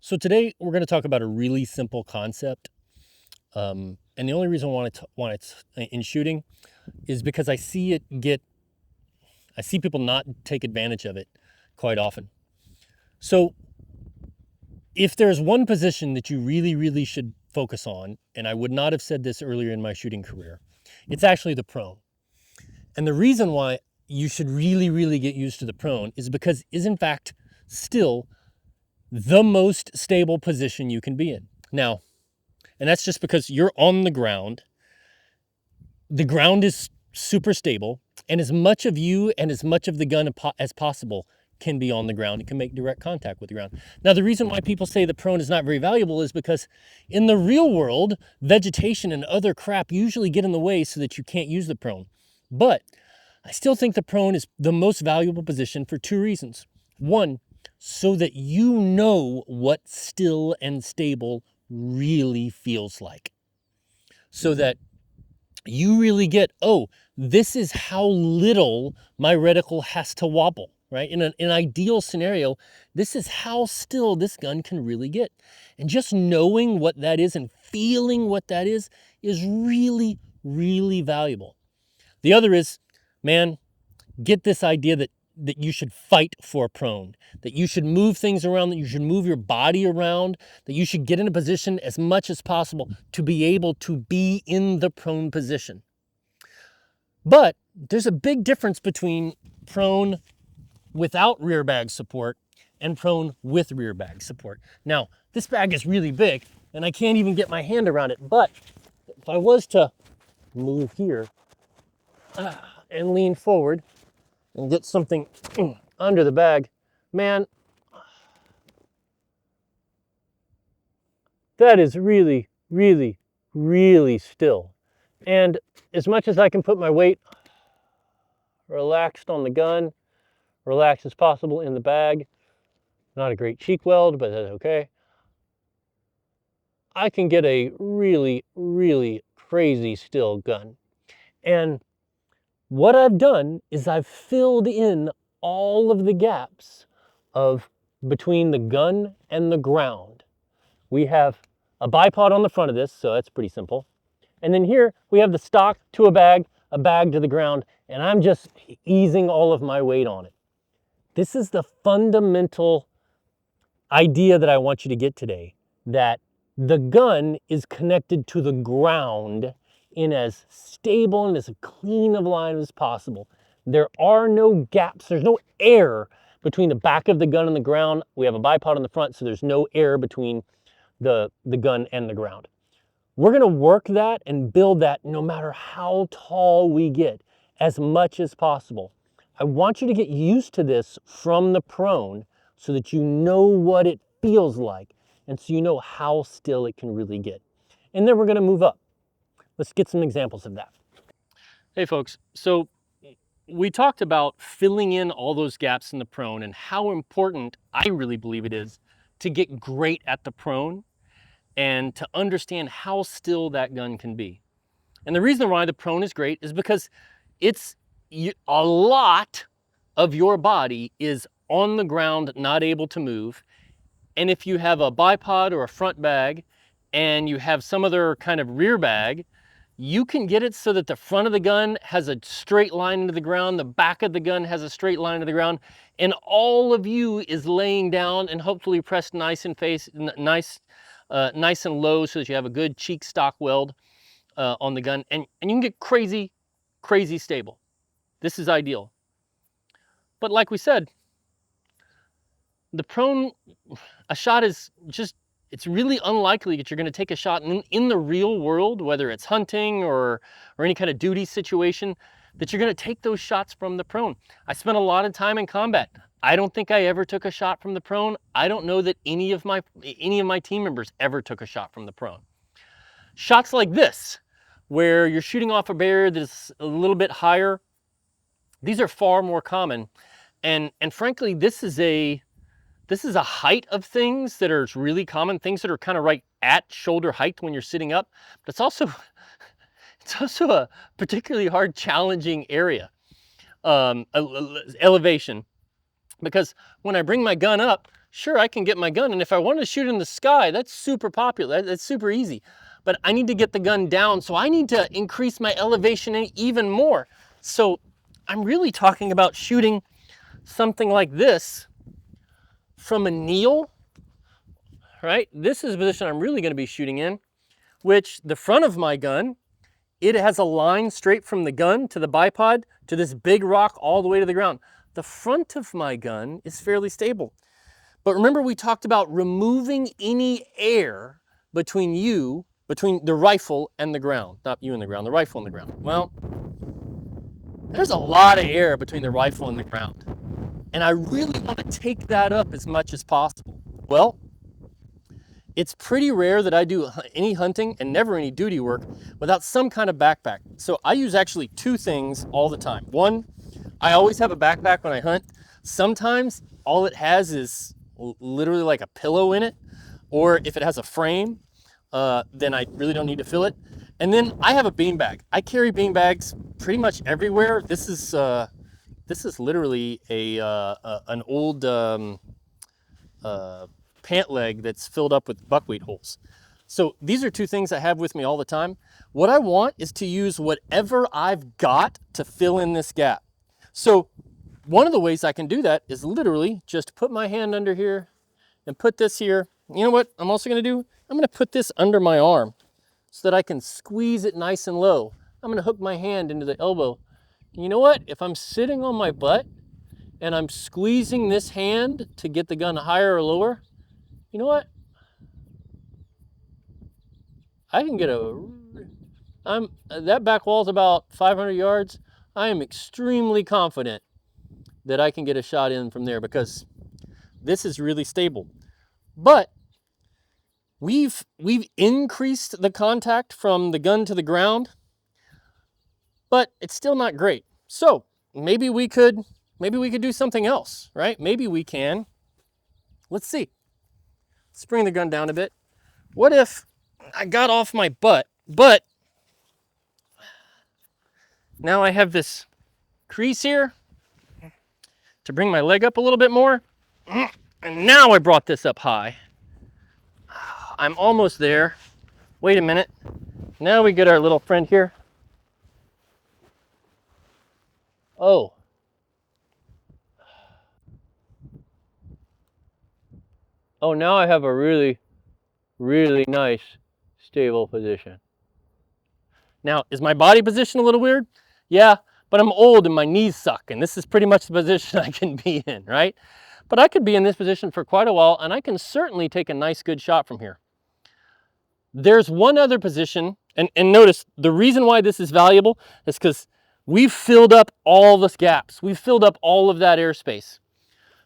So today we're going to talk about a really simple concept, and the only reason I want it in shooting is because I see people not take advantage of it quite often. So if there's one position that you really should focus on, and I would not have said this earlier in my shooting career, it's actually the prone. And the reason why you should really get used to the prone is because it is in fact still the most stable position you can be in. Now, and that's just because you're on the ground. The ground is super stable, and as much of you and as much of the gun as possible can be on the ground. It can make direct contact with the ground. Now, the reason why people say the prone is not very valuable is because in the real world, vegetation and other crap usually get in the way so that you can't use the prone. But I still think the prone is the most valuable position for two reasons. One, so that you know what still and stable really feels like. So that you really get, oh, this is how little my reticle has to wobble, right? In an ideal scenario, this is how still this gun can really get. And just knowing what that is and feeling what that is really valuable. The other is, man, get this idea that you should fight for a prone, that you should move things around, that you should move your body around, that you should get in a position as much as possible to be able to be in the prone position. But there's a big difference between prone without rear bag support and prone with rear bag support. Now, this bag is really big and I can't even get my hand around it, but if I was to move here and lean forward and get something under the bag, man, that is really still. And as much as I can put my weight relaxed on the gun, relaxed as possible in the bag, not a great cheek weld, but that's okay, I can get a really crazy still gun. And what I've done is I've filled in all of the gaps of between the gun and the ground. We have a bipod on the front of this, so that's pretty simple. And then here we have the stock to a bag to the ground, and I'm just easing all of my weight on it. This is the fundamental idea that I want you to get today, that the gun is connected to the ground in as stable and as clean of line as possible. There are no gaps, there's no air between the back of the gun and the ground. We have a bipod on the front, so there's no air between the gun and the ground. We're gonna work that and build that no matter how tall we get, as much as possible. I want you to get used to this from the prone so that you know what it feels like and so you know how still it can really get. And then we're gonna move up. Let's get some examples of that. Hey folks, so we talked about filling in all those gaps in the prone and how important I really believe it is to get great at the prone and to understand how still that gun can be. And the reason why the prone is great is because a lot of your body is on the ground, not able to move. And if you have a bipod or a front bag and you have some other kind of rear bag, you can get it so that the front of the gun has a straight line into the ground, the back of the gun has a straight line into the ground, and all of you is laying down and hopefully pressed nice and low so that you have a good cheek stock weld on the gun, and you can get crazy stable. This is ideal. But like we said, the prone, a shot is just, it's really unlikely that you're going to take a shot in the real world, whether it's hunting or any kind of duty situation, that you're going to take those shots from the prone. I spent a lot of time in combat. I don't think I ever took a shot from the prone. I don't know that any of my team members ever took a shot from the prone. Shots like this, where you're shooting off a barrier that's a little bit higher, these are far more common. And frankly, this is a height of things that are really common, things that are kind of right at shoulder height when you're sitting up, but it's also a particularly hard, challenging area, elevation, because when I bring my gun up, sure, I can get my gun, and if I wanted to shoot in the sky, that's super popular, that's super easy. But I need to get the gun down, so I need to increase my elevation even more. So I'm really talking about shooting something like this from a kneel, right? This is the position I'm really going to be shooting in, which the front of my gun, it has a line straight from the gun to the bipod to this big rock all the way to the ground. The front of my gun is fairly stable. But remember, we talked about removing any air between the rifle and the ground. Not you and the ground, the rifle and the ground. Well, there's a lot of air between the rifle and the ground. And I really want to take that up as much as possible. Well, it's pretty rare that I do any hunting and never any duty work without some kind of backpack. So I use actually two things all the time. One, I always have a backpack when I hunt. Sometimes all it has is literally like a pillow in it, or if it has a frame, then I really don't need to fill it. And then I have a beanbag. I carry beanbags pretty much everywhere. This is literally an old pant leg that's filled up with buckwheat holes. So these are two things I have with me all the time. What I want is to use whatever I've got to fill in this gap. So one of the ways I can do that is literally just put my hand under here and put this here. You know what I'm also going to do? I'm going to put this under my arm so that I can squeeze it nice and low. I'm going to hook my hand into the elbow. And you know what? If I'm sitting on my butt and I'm squeezing this hand to get the gun higher or lower, you know what? I can get that back wall's about 500 yards. I am extremely confident that I can get a shot in from there because this is really stable. But we've increased the contact from the gun to the ground, but it's still not great. So maybe we could do something else, right? Maybe we can. Let's see. Let's bring the gun down a bit. What if I got off my butt, but now I have this crease here to bring my leg up a little bit more. And now I brought this up high. I'm almost there. Wait a minute. Now we get our little friend here. Oh. Oh, now I have a really, really nice, stable position. Now, is my body position a little weird? Yeah, but I'm old and my knees suck, and this is pretty much the position I can be in, right? But I could be in this position for quite a while, and I can certainly take a nice, good shot from here. There's one other position, and notice the reason why this is valuable is because we've filled up all the gaps. We've filled up all of that airspace.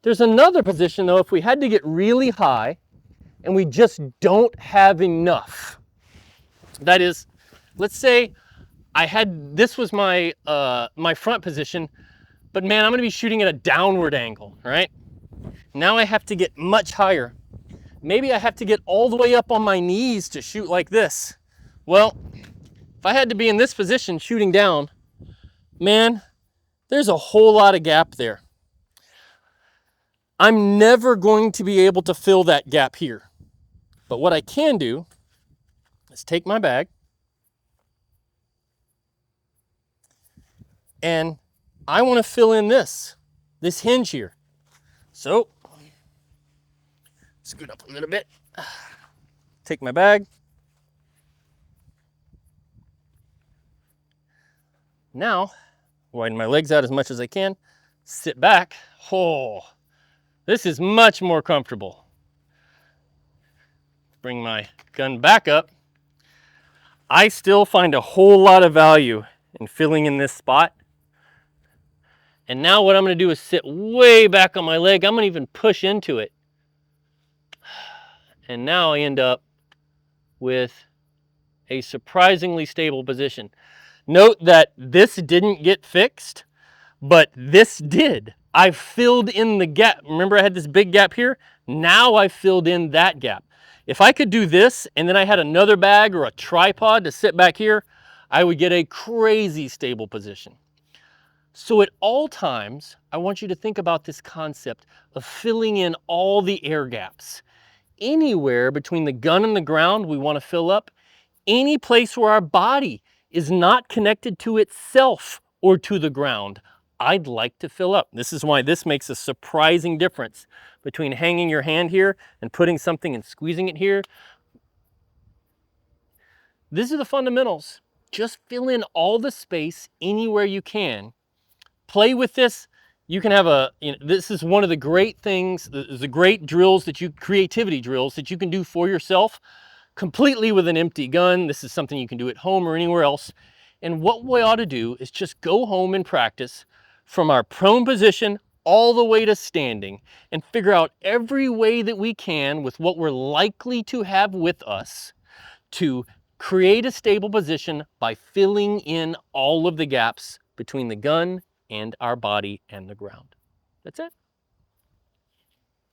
There's another position, though, if we had to get really high and we just don't have enough. That is, let's say this was my my front position, but man, I'm going to be shooting at a downward angle, right? Now I have to get much higher. Maybe I have to get all the way up on my knees to shoot like this. Well, if I had to be in this position shooting down, man, there's a whole lot of gap there. I'm never going to be able to fill that gap here. But what I can do is take my bag and I want to fill in this hinge here. So, scoot up a little bit, take my bag. Now, widen my legs out as much as I can, sit back. Oh, this is much more comfortable. Bring my gun back up. I still find a whole lot of value in filling in this spot. And now what I'm going to do is sit way back on my leg. I'm going to even push into it. And now I end up with a surprisingly stable position. Note that this didn't get fixed, but this did. I filled in the gap. Remember I had this big gap here? Now I filled in that gap. If I could do this and then I had another bag or a tripod to sit back here, I would get a crazy stable position. So at all times, I want you to think about this concept of filling in all the air gaps. Anywhere between the gun and the ground we want to fill up, any place where our body is not connected to itself or to the ground, I'd like to fill up. This is why this makes a surprising difference between hanging your hand here and putting something and squeezing it here. These are the fundamentals. Just fill in all the space anywhere you can. Play with this. You can have this is one of the great things, the great drills that creativity drills that you can do for yourself completely with an empty gun. This is something you can do at home or anywhere else. And what we ought to do is just go home and practice from our prone position all the way to standing and figure out every way that we can with what we're likely to have with us to create a stable position by filling in all of the gaps between the gun and our body and the ground. That's it.